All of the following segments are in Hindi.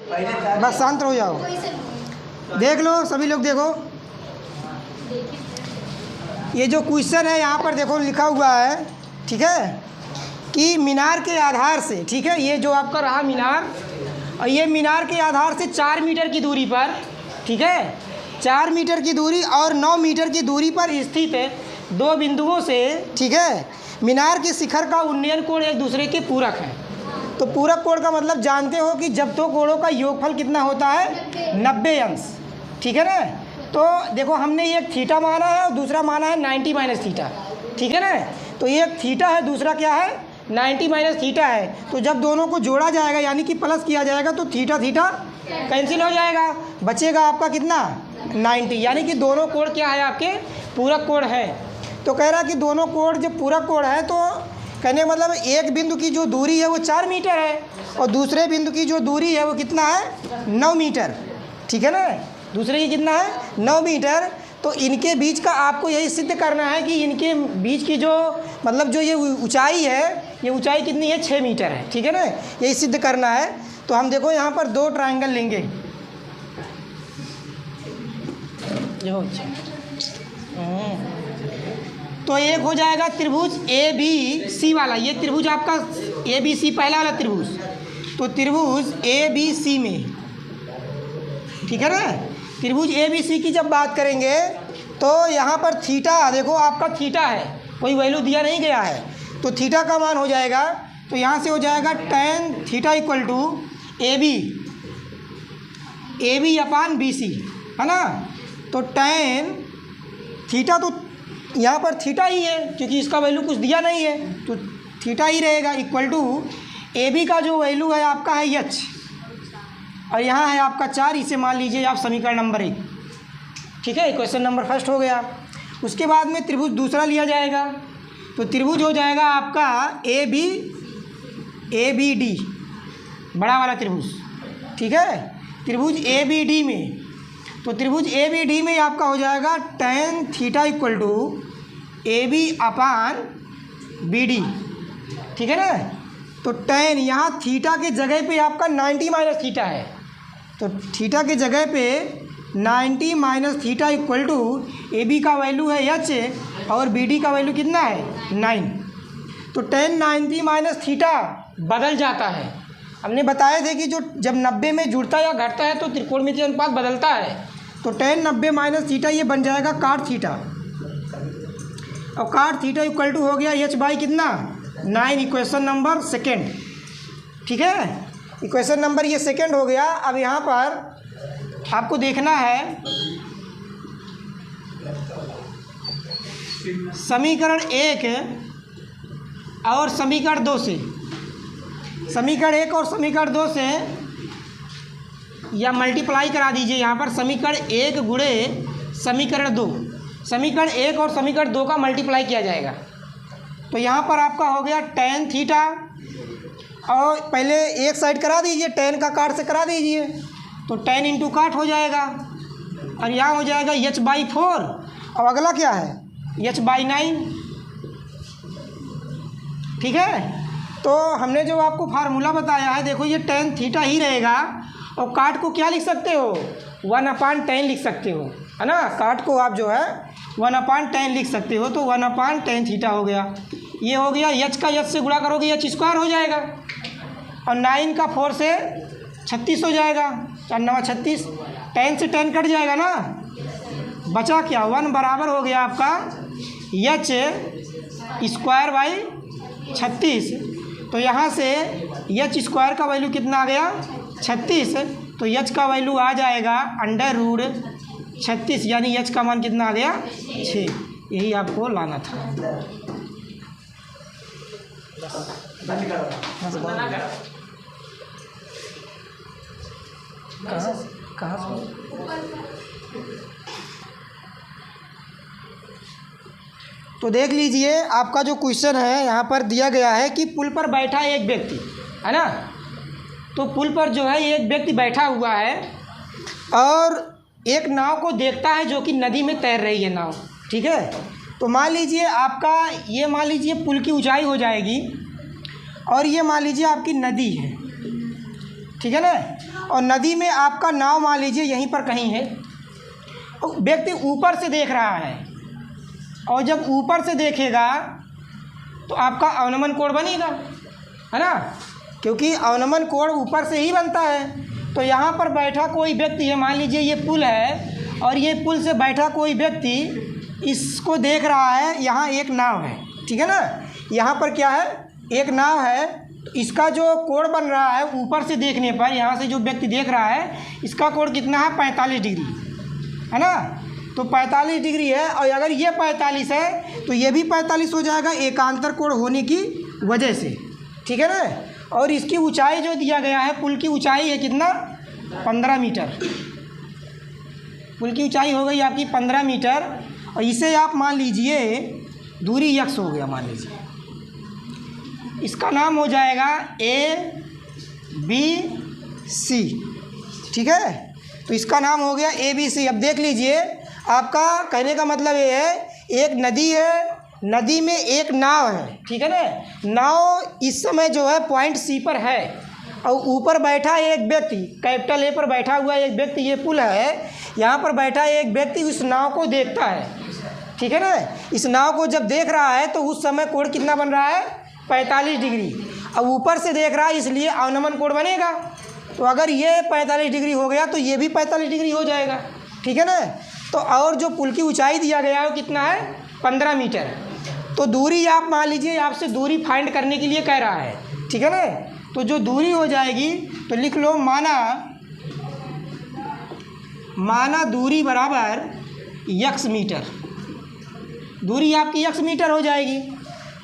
बस शांत हो जाओ। देख लो सभी लोग, देखो ये जो क्वेश्चन है यहाँ पर देखो लिखा हुआ है, ठीक है, कि मीनार के आधार से, ठीक है, ये जो आपका रहा मीनार, और ये मीनार के आधार से 4 मीटर की दूरी पर, ठीक है, 4 मीटर की दूरी और 9 मीटर की दूरी पर स्थित है 2 बिंदुओं से, ठीक है, मीनार के शिखर का उन्नयन कोण एक दूसरे के पूरक है। तो पूरक कोण का मतलब जानते हो कि जब 2 कोणों का योगफल कितना होता है, 90 अंश, ठीक है ना। तो देखो हमने एक थीटा माना है और दूसरा माना है 90 माइनस थीटा, ठीक है ना। तो एक थीटा है, दूसरा क्या है, 90 माइनस थीटा है। तो जब दोनों को जोड़ा जाएगा यानी कि प्लस किया जाएगा तो थीटा थीटा कैंसिल हो जाएगा, बचेगा आपका कितना, 90, यानी कि दोनों कोण क्या है, आपके पूरक कोण है। तो कह रहा कि दोनों कोण जब पूरक कोण है तो कहने का मतलब एक बिंदु की जो दूरी है वो 4 मीटर है और दूसरे बिंदु की जो दूरी है वो कितना है, 9 मीटर, ठीक है ना। दूसरे की कितना है, 9 मीटर। तो इनके बीच का आपको यही सिद्ध करना है कि इनके बीच की जो मतलब जो ये ऊंचाई है, ये ऊंचाई कितनी है, 6 मीटर है, ठीक है ना, यही सिद्ध करना है। तो हम देखो यहाँ पर 2 ट्रायंगल लेंगे, तो एक हो जाएगा त्रिभुज ABC वाला, ये त्रिभुज आपका ABC पहला वाला त्रिभुज, तो त्रिभुज ABC में, ठीक है ना। त्रिभुज ABC की जब बात करेंगे तो यहाँ पर थीटा देखो आपका थीटा है, कोई वैल्यू दिया नहीं गया है, तो थीटा का मान हो जाएगा, तो यहाँ से हो जाएगा tan theta equal to AB upon BC, है ना। तो tan थीटा तो यहाँ पर थीटा ही है क्योंकि इसका वैल्यू कुछ दिया नहीं है, तो थीटा ही रहेगा, इक्वल टू AB का जो वैल्यू है आपका है H और यहाँ है आपका 4, इसे मान लीजिए आप समीकरण नंबर 1, ठीक है, क्वेश्चन नंबर फर्स्ट हो गया। उसके बाद में त्रिभुज दूसरा लिया जाएगा, तो त्रिभुज हो जाएगा आपका ABD, बड़ा वाला त्रिभुज, ठीक है, त्रिभुज ABD में, तो त्रिभुज ABD में आपका हो जाएगा tan theta equal to AB upon BD, ठीक है ना। तो tan यहाँ थीटा के जगह पे आपका 90 माइनस थीटा है, तो थीटा के जगह पे 90 minus theta equal to AB का वैल्यू है H और BD का वैल्यू कितना है, 9। तो tan 90 माइनस थीटा बदल जाता है, हमने बताए थे कि जो जब 90 में जुड़ता या घटता है तो त्रिकोणमितीय अनुपात बदलता है। तो tan 90 माइनस थीटा ये बन जाएगा काट थीटा, और काट थीटा इक्वल टू हो गया H बाई कितना, 9, इक्वेशन नंबर सेकेंड, ठीक है, इक्वेशन नंबर ये सेकेंड हो गया। अब यहाँ पर आपको देखना है समीकरण 1 और समीकरण 2 से, समीकरण 1 और समीकरण 2 से या मल्टीप्लाई करा दीजिए यहाँ पर समीकरण 1 गुणे समीकरण 2, समीकरण 1 और समीकरण 2 का मल्टीप्लाई किया जाएगा। तो यहाँ पर आपका हो गया tan थीटा, और पहले एक साइड करा दीजिए, tan का काट से करा दीजिए, तो tan इंटू काट हो जाएगा, और यहाँ हो जाएगा H बाई 4, और अगला क्या है, H बाई 9, ठीक है। तो हमने जो आपको फार्मूला बताया है, देखो ये tan थीटा ही रहेगा, और काट को क्या लिख सकते हो, 1/tan लिख सकते हो, है ना। काट को आप जो है 1/tan लिख सकते हो, तो 1/tan थीटा हो गया। ये हो गया, H का H से गुणा करोगे H स्क्वायर हो जाएगा, और 9 का 4 से 36 हो जाएगा, 4 9 36, tan से tan कट जाएगा ना, बचा क्या, 1 बराबर हो गया आपका H स्क्वायर बाई 36। तो यहाँ से H स्क्वायर का वैल्यू कितना आ गया, 36, तो H का वैल्यू आ जाएगा √36, यानी H का मान कितना आ गया, 6। यही आपको लाना था। कहाँ तो देख लीजिए आपका जो क्वेश्चन है यहाँ पर दिया गया है कि पुल पर बैठा एक व्यक्ति, है ना। तो पुल पर जो है एक व्यक्ति बैठा हुआ है और एक नाव को देखता है जो कि नदी में तैर रही है नाव, ठीक है। तो मान लीजिए आपका ये मान लीजिए पुल की ऊंचाई हो जाएगी और ये मान लीजिए आपकी नदी है, ठीक है ना। और नदी में आपका नाव मान लीजिए यहीं पर कहीं है, व्यक्ति ऊपर से देख रहा है, और जब ऊपर से देखेगा तो आपका अवनमन कोण बनेगा, है ना, क्योंकि अवनमन कोण ऊपर से ही बनता है। तो यहाँ पर बैठा कोई व्यक्ति है, मान लीजिए ये पुल है और ये पुल से बैठा कोई व्यक्ति इसको देख रहा है, यहाँ एक नाव है, ठीक है ना, यहाँ पर क्या है, एक नाव है, तो इसका जो कोण बन रहा है ऊपर से देखने पर, यहाँ से जो व्यक्ति देख रहा है इसका कोण कितना है, 45 डिग्री, है ना, तो 45 डिग्री है, और अगर ये 45 है तो ये भी 45 हो जाएगा एकांतर कोण होने की वजह से, ठीक है ना। और इसकी ऊंचाई जो दिया गया है, पुल की ऊंचाई है कितना, 15 मीटर, पुल की ऊंचाई हो गई आपकी 15 मीटर, और इसे आप मान लीजिए दूरी यक्स हो गया, मान लीजिए इसका नाम हो जाएगा ABC, ठीक है, तो इसका नाम हो गया ABC। अब देख लीजिए, आपका कहने का मतलब ये है, एक नदी है, नदी में एक नाव है, ठीक है ना, नाव इस समय जो है पॉइंट C पर है, और ऊपर बैठा एक व्यक्ति, कैपिटल A पर बैठा हुआ एक व्यक्ति, ये पुल है, यहाँ पर बैठा एक व्यक्ति उस नाव को देखता है, ठीक है ना, इस नाव को जब देख रहा है तो उस समय कोण कितना बन रहा है, 45 डिग्री। अब ऊपर से देख रहा है इसलिए अवनमन कोण बनेगा, तो अगर ये 45 डिग्री हो गया तो ये भी 45 डिग्री हो जाएगा, ठीक है ना। तो और जो पुल की ऊंचाई दिया गया है वो कितना है, 15 मीटर। तो दूरी आप मान लीजिए, आपसे दूरी फाइंड करने के लिए कह रहा है, ठीक है ना, तो जो दूरी हो जाएगी तो लिख लो, माना दूरी बराबर यक्स मीटर, दूरी आपकी यक्स मीटर हो जाएगी।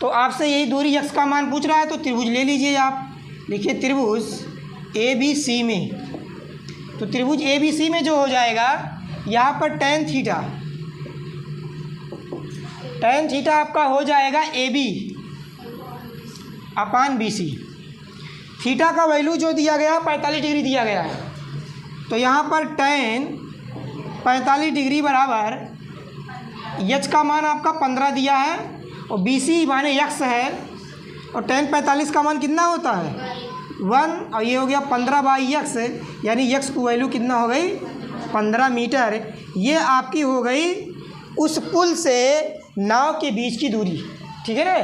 तो आपसे यही दूरी यक्स का मान पूछ रहा है, तो त्रिभुज ले लीजिए आप, लिखिए त्रिभुज ABC में, तो त्रिभुज ABC में जो हो जाएगा, यहाँ पर tan थीटा आपका हो जाएगा AB/BC। थीटा का वैल्यू जो दिया गया 45 डिग्री दिया गया है, तो यहाँ पर tan 45 डिग्री बराबर यच का मान आपका 15 दिया है, और BC माने यक्स है, और tan 45 का मान कितना होता है 1, और ये हो गया 15/x, यानी यक्स की वैल्यू कितना हो गई 15 मीटर। ये आपकी हो गई उस पुल से नाव के बीच की दूरी, ठीक है ना,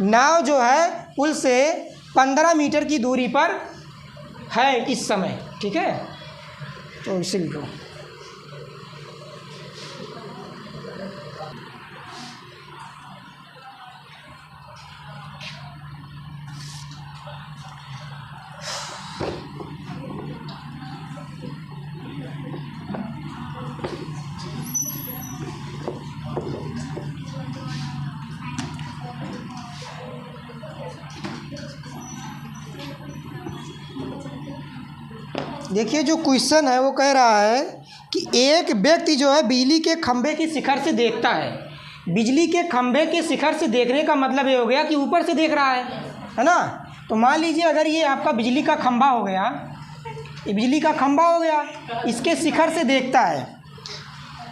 नाव जो है पुल से 15 मीटर की दूरी पर है इस समय, ठीक है, तो इसे लिखो। देखिए जो क्वेश्चन है वो कह रहा है कि एक व्यक्ति जो है बिजली के खंभे की शिखर से देखता है। बिजली के खंभे के शिखर से देखने का मतलब ये हो गया कि ऊपर से देख रहा है ना। तो मान लीजिए अगर ये आपका बिजली का खंभा हो गया, ये बिजली का खंभा हो गया, इसके शिखर से देखता है,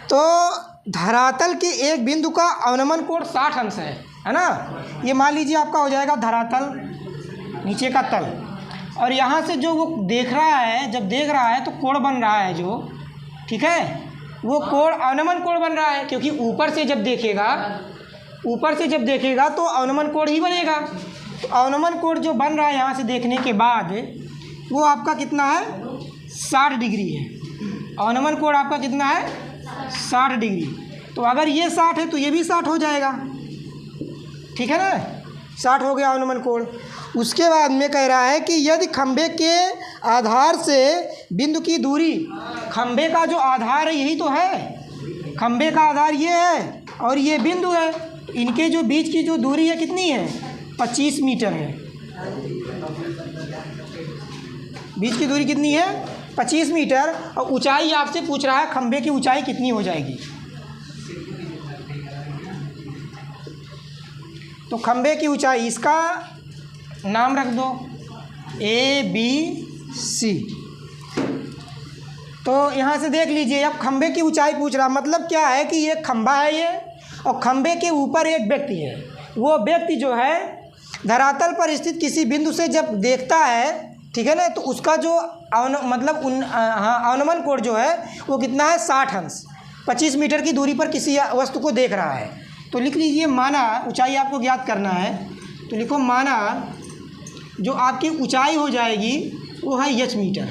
तो धरातल के एक बिंदु का अवनमन कोण 60 अंश है ना। ये मान लीजिए आपका हो जाएगा धरातल, नीचे का तल, और यहाँ से जो वो देख रहा है, जब देख रहा है तो कोण बन रहा है जो, ठीक है, वो कोण अवनमन कोण बन रहा है, क्योंकि ऊपर से जब देखेगा तो अवनमन कोण ही बनेगा। तो अवनमन कोण जो बन रहा है यहाँ से देखने के बाद, वो आपका कितना है 60 डिग्री है। अवनमन कोण आपका कितना है 60 डिग्री। तो अगर ये 60 है तो ये भी 60 हो जाएगा, ठीक है ना, 60 हो गया अवनमन कोण। उसके बाद में कह रहा है कि यदि खंभे के आधार से बिंदु की दूरी, खंभे का जो आधार है यही तो है, खंभे का आधार ये है और ये बिंदु है, इनके जो बीच की जो दूरी है कितनी है 25 मीटर है। बीच की दूरी कितनी है 25 मीटर। और ऊंचाई आपसे पूछ रहा है खंभे की ऊंचाई कितनी हो जाएगी। तो खंभे की ऊंचाई, इसका नाम रख दो ABC। तो यहाँ से देख लीजिए, अब खंभे की ऊंचाई पूछ रहा, मतलब क्या है कि ये खंभा है ये, और खंभे के ऊपर एक व्यक्ति है। वो व्यक्ति जो है धरातल पर स्थित किसी बिंदु से जब देखता है, ठीक है ना, तो उसका जो अवनमन कोण जो है वो कितना है 60 अंश, 25 मीटर की दूरी पर किसी वस्तु को देख रहा है। तो लिख लीजिए माना, ऊंचाई आपको ज्ञात करना है, तो लिखो माना जो आपकी ऊंचाई हो जाएगी वो है h मीटर,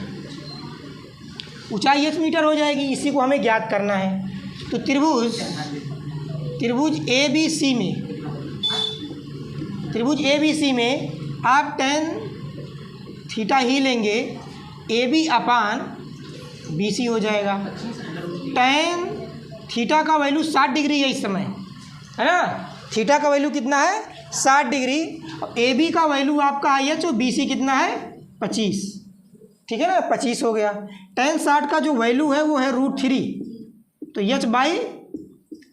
ऊंचाई h मीटर हो जाएगी, इसी को हमें ज्ञात करना है। तो त्रिभुज ABC में आप tan थीटा ही लेंगे, AB अपान BC हो जाएगा। tan थीटा का वैल्यू 60 डिग्री है इस समय, है ना, थीटा का वैल्यू कितना है 60 डिग्री, और AB का वैल्यू आपका IH और BC कितना है 25, ठीक है ना, 25 हो गया। tan 60 का जो वैल्यू है वो है √3, तो h बाई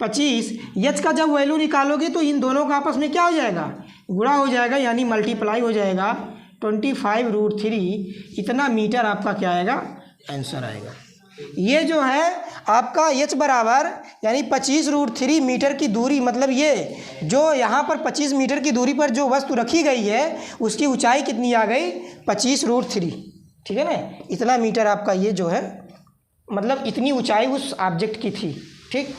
25, h का जब वैल्यू निकालोगे तो इन दोनों का आपस में क्या हो जाएगा, गुणा हो जाएगा, यानी मल्टीप्लाई हो जाएगा, 25√3 इतना मीटर आपका क्या आएगा, आंसर आएगा। ये जो है आपका h बराबर यानी 25√3 मीटर की दूरी, मतलब ये जो यहाँ पर 25 मीटर की दूरी पर जो वस्तु रखी गई है उसकी ऊंचाई कितनी आ गई 25√3, ठीक है ना, इतना मीटर आपका ये जो है, मतलब इतनी ऊंचाई उस ऑब्जेक्ट की थी, ठीक।